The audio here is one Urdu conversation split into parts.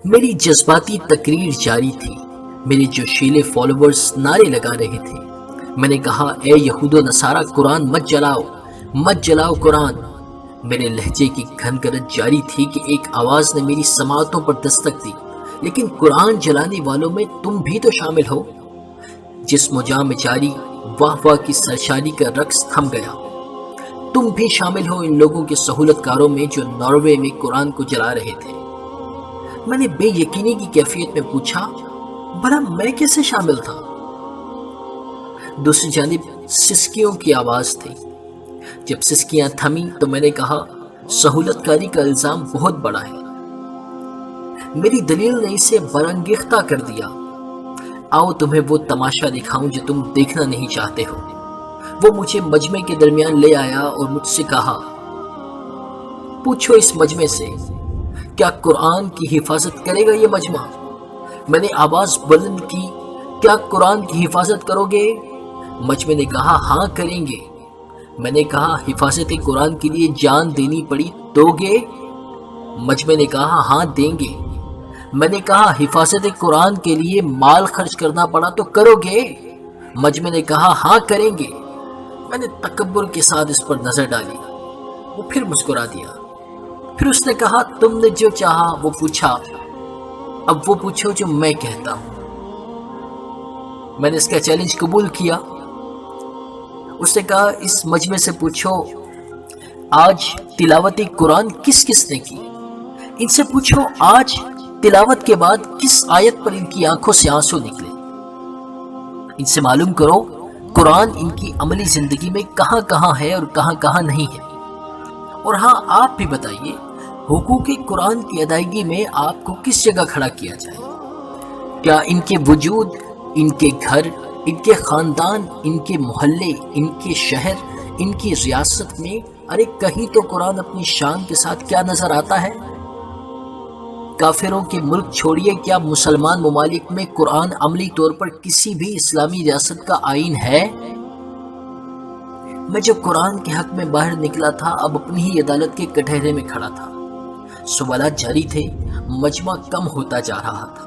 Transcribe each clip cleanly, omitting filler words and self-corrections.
میری جذباتی تقریر جاری تھی۔ میرے جوشیلے فالوورز نعرے لگا رہے تھے۔ میں نے کہا، اے یہود و نصارہ، قرآن مت جلاؤ، مت جلاؤ قرآن۔ میرے لہجے کی گھنگرت جاری تھی کہ ایک آواز نے میری سماعتوں پر دستک دی، لیکن قرآن جلانے والوں میں تم بھی تو شامل ہو۔ جسم و جاں میں جاری واہ واہ کی سرشاری کا رقص تھم گیا۔ تم بھی شامل ہو ان لوگوں کے سہولت کاروں میں جو ناروے میں قرآن کو جلا رہے تھے۔ میں نے بے یقینی کی کیفیت میں پوچھا، بھلا میں کیسے شامل تھا؟ دوسری جانب سسکیوں کی آواز تھی۔ جب سسکیاں تھمیں تو میں نے کہا، سہولت کاری کا الزام بہت بڑا ہے۔ میری دلیل نے اسے برانگیختہ کر دیا۔ آؤ تمہیں وہ تماشا دکھاؤں جو تم دیکھنا نہیں چاہتے ہو۔ وہ مجھے مجمع کے درمیان لے آیا اور مجھ سے کہا، پوچھو اس مجمع سے، کیا قرآن کی حفاظت کرے گا یہ مجمع؟ میں نے آواز بلند کی، کیا قرآن کی حفاظت کرو گے؟ مجمع نے کہا، ہاں کریں گے۔ میں نے کہا، حفاظت قرآن کے لیے جان دینی پڑی دو گے؟ مجمع نے کہا، ہاں دیں گے۔ میں نے کہا، حفاظت قرآن کے لیے مال خرچ کرنا پڑا تو کرو گے؟ مجمع نے کہا، ہاں کریں گے۔ میں نے تکبر کے ساتھ اس پر نظر ڈالی۔ وہ پھر مسکرا دیا۔ پھر اس نے کہا، تم نے جو چاہا وہ پوچھا، اب وہ پوچھو جو میں کہتا ہوں۔ میں نے اس کا چیلنج قبول کیا۔ اس نے کہا، اس مجمع سے پوچھو، آج تلاوت قرآن کس کس نے کی؟ ان سے پوچھو، آج تلاوت کے بعد کس آیت پر ان کی آنکھوں سے آنسو نکلے؟ ان سے معلوم کرو قرآن ان کی عملی زندگی میں کہاں کہاں ہے اور کہاں کہاں نہیں ہے۔ اور ہاں، آپ بھی بتائیے، حقوق قرآن کی ادائیگی میں آپ کو کس جگہ کھڑا کیا جائے؟ کیا ان کے وجود، ان کے گھر، ان کے خاندان، ان کے محلے، ان کے شہر، ان کی ریاست میں ارے کہیں تو قرآن اپنی شان کے ساتھ کیا نظر آتا ہے؟ کافروں کے ملک چھوڑیے، کیا مسلمان ممالک میں قرآن عملی طور پر کسی بھی اسلامی ریاست کا آئین ہے؟ میں جب قرآن کے حق میں باہر نکلا تھا، اب اپنی ہی عدالت کے کٹہرے میں کھڑا تھا۔ سوالات جاری تھے، مجمع کم ہوتا جا رہا تھا۔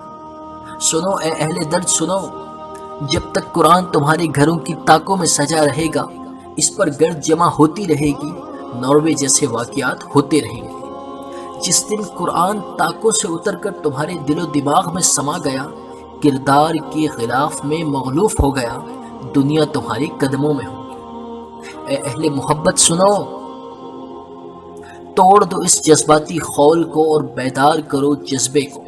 سنو اے اہل درد، سنو، جب تک قرآن تمہارے گھروں کی طاقوں میں سجا رہے گا، اس پر گرد جمع ہوتی رہے گی، ناروے جیسے واقعات ہوتے رہیں گے۔ جس دن قرآن طاقوں سے اتر کر تمہارے دل و دماغ میں سما گیا، کردار کے غلاف میں مغلوف ہو گیا، دنیا تمہارے قدموں میں ہوگی۔ اے اہل محبت، سنو، توڑ دو اس جذباتی خول کو اور بیدار کرو جذبے کو۔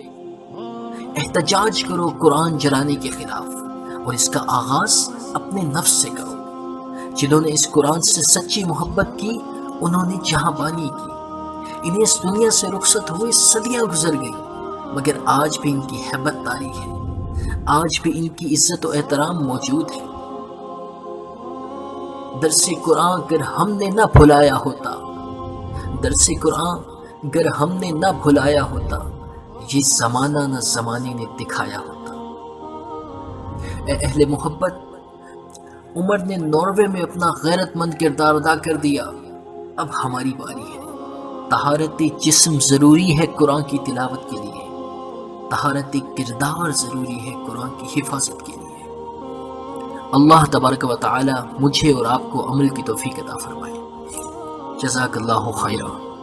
احتجاج کرو قرآن جلانے کے خلاف، اور اس کا آغاز اپنے نفس سے کرو۔ جنہوں نے اس قرآن سے سچی محبت کی، انہوں نے جہاں بانی کی۔ انہیں اس دنیا سے رخصت ہوئے صدیاں گزر گئی، مگر آج بھی ان کی ہیبت طاری ہے، آج بھی ان کی عزت و احترام موجود ہے۔ درس قرآن اگر ہم نے نہ بھلایا ہوتا، درس قرآن اگر ہم نے نہ بھلایا ہوتا، یہ زمانہ نہ زمانے نے دکھایا ہوتا۔ اے اہل محبت، عمر نے ناروے میں اپنا غیرت مند کردار ادا کر دیا، اب ہماری باری ہے۔ طہارت جسم ضروری ہے قرآن کی تلاوت کے لیے، طہارت کردار ضروری ہے قرآن کی حفاظت کے لیے۔ اللہ تبارک و تعالی مجھے اور آپ کو عمل کی توفیق عطا فرمائے۔ جزاک اللہ خیرا۔